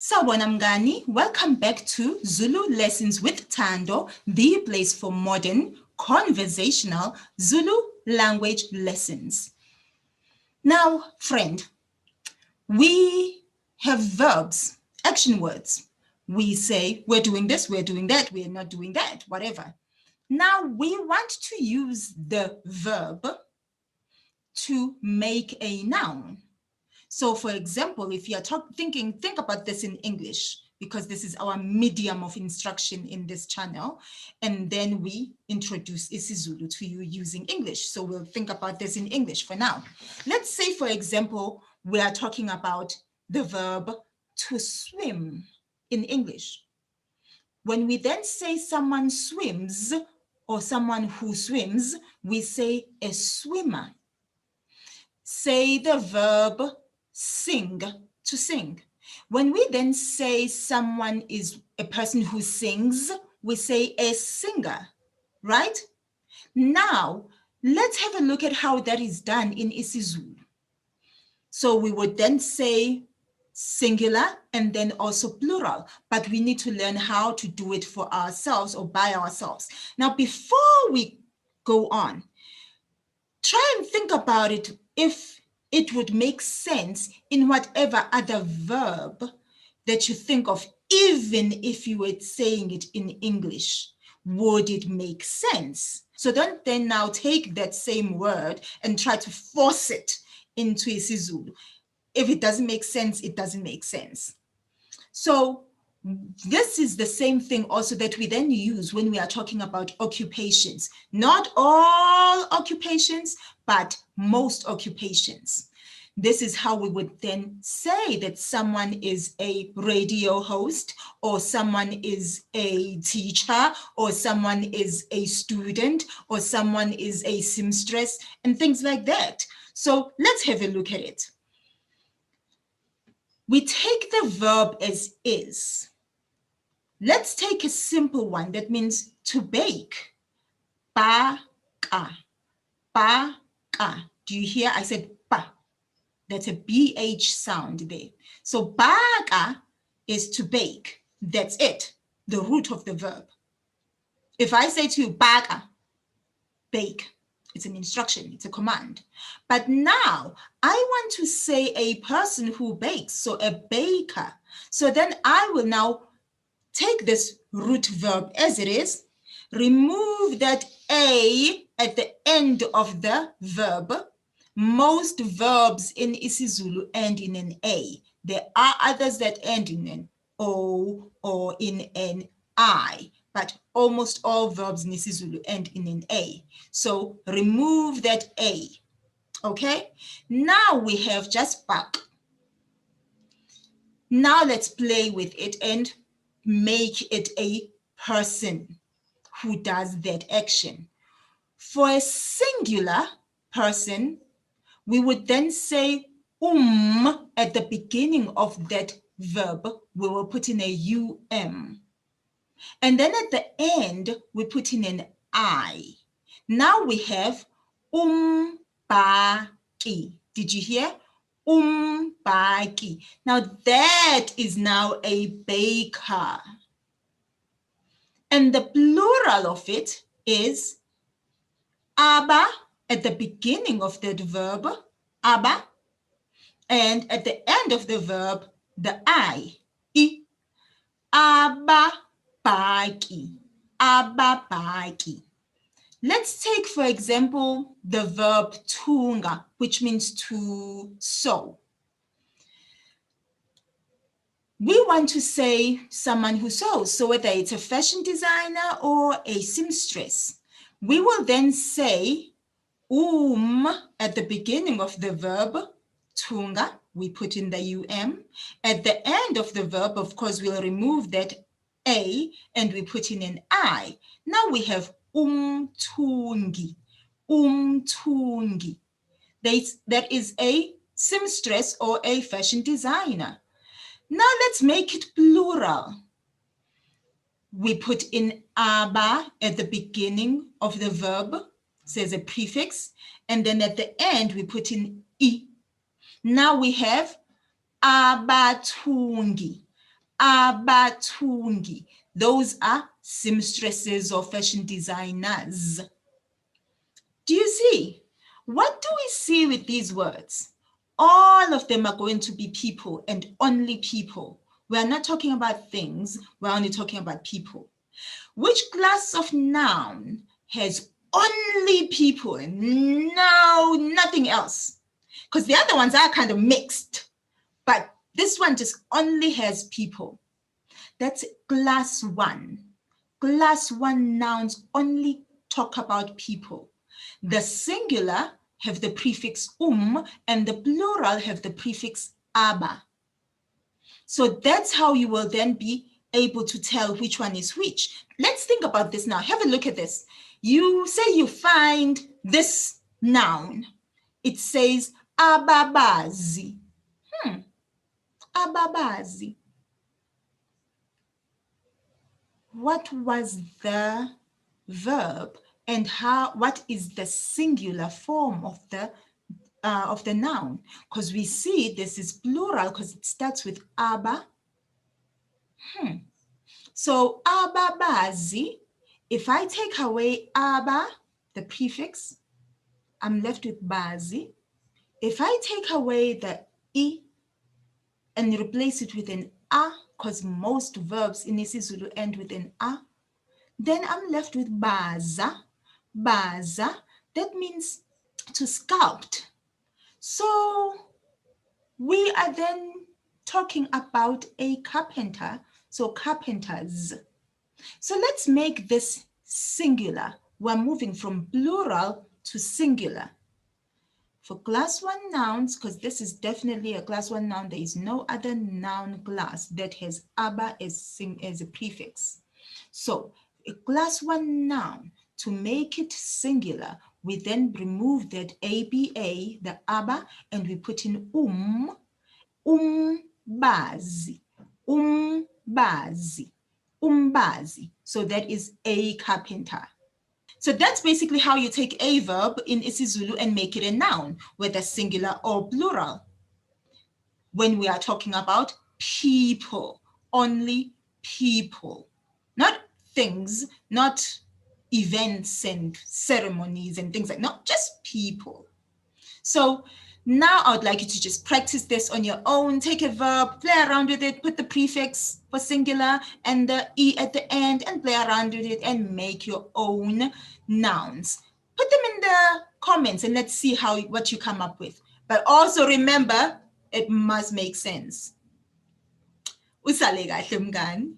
Sawubona mngani, welcome back to Zulu Lessons with Thando, the place for modern, conversational Zulu language lessons. Now, friend, we have verbs, action words. We say we're doing this, we're doing that, we're not doing that, whatever. Now, we want to use the verb to make a noun. So for example, if you're think about this in English, because this is our medium of instruction in this channel, and then we introduce isiZulu to you using English. So we'll think about this in English for now. Let's say, for example, we are talking about the verb to swim in English. When we then say someone swims or someone who swims, we say a swimmer. Say the verb sing, to sing. When we then say someone is a person who sings, we say a singer, right? Now, let's have a look at how that is done in isiZulu. So we would then say singular and then also plural, but we need to learn how to do it for ourselves or by ourselves. Now, before we go on, try and think about it if it would make sense in whatever other verb that you think of, even if you were saying it in English. Would it make sense? So don't then now take that same word and try to force it into isiZulu. If it doesn't make sense, it doesn't make sense. So this is the same thing also that we then use when we are talking about occupations. Not all occupations, but most occupations. This is how we would then say that someone is a radio host, or someone is a teacher, or someone is a student, or someone is a seamstress, and things like that. So let's have a look at it. We take the verb as is. Let's take a simple one that means to bake. Baka. Baka. Do you hear? I said ba. That's a BH sound there. So baka is to bake. That's it. The root of the verb. If I say to you baka, bake, it's an instruction, it's a command. But now I want to say a person who bakes, so a baker. So then I will now take this root verb as it is, remove that A at the end of the verb. Most verbs in isiZulu end in an A. There are others that end in an O or in an I, but almost all verbs in isiZulu end in an A. So remove that A, okay? Now we have just back. Now let's play with it and make it a person who does that action. For a singular person, we would then say at the beginning of that verb. We will put in a um. And then at the end, we put in an I. Now we have baki. Did you hear? Baki. Now that is now a baker. And the plural of it is aba at the beginning of that verb, aba, and at the end of the verb, the I, ababaki, ababaki. Let's take, for example, the verb tunga, which means to sew. We want to say someone who sews, so whether it's a fashion designer or a seamstress, we will then say at the beginning of the verb, tunga, we put in the At the end of the verb, of course, we'll remove that A and we put in an I. Now we have umtungi, umtungi. That is a seamstress or a fashion designer. Now let's make it plural. We put in aba at the beginning of the verb, says a prefix, and then at the end we put in I. Now we have abatungi, abathungi. Those are seamstresses or fashion designers. Do you see? What do we see with these words? All of them are going to be people and only people. We are not talking about things, we're only talking about people. Which class of noun has only people and no, nothing else? Because the other ones are kind of mixed, but this one just only has people. That's class 1. Class 1 nouns only talk about people. The singular have the prefix and the plural have the prefix aba. So that's how you will then be able to tell which one is which. Let's think about this now. Have a look at this. You say you find this noun. It says ababazi. Ababazi. What was the verb and what is the singular form of the noun? Because we see this is plural because it starts with aba. So ababazi, if I take away aba, the prefix, I'm left with bazi. If I take away the I and replace it with an a, because most verbs in isiZulu end with an a, then I'm left with baza. Baza, that means to sculpt. So we are then talking about a carpenter, so carpenters. So let's make this singular. We're moving from plural to singular. For class 1 nouns, because this is definitely a class 1 noun, there is no other noun class that has aba as a prefix. So a class 1 noun, to make it singular, we then remove that aba, the aba, and we put in umbazi, umbazi, umbazi. So that is a carpenter. So that's basically how you take a verb in isiZulu and make it a noun, whether singular or plural. When we are talking about people, only people, not things, not events and ceremonies and things like that, not just people. So now I would like you to just practice this on your own. Take a verb, play around with it, put the prefix for singular and the E at the end and play around with it and make your own nouns. Put them in the comments and let's see what you come up with. But also remember, it must make sense. Usale kahle mngani.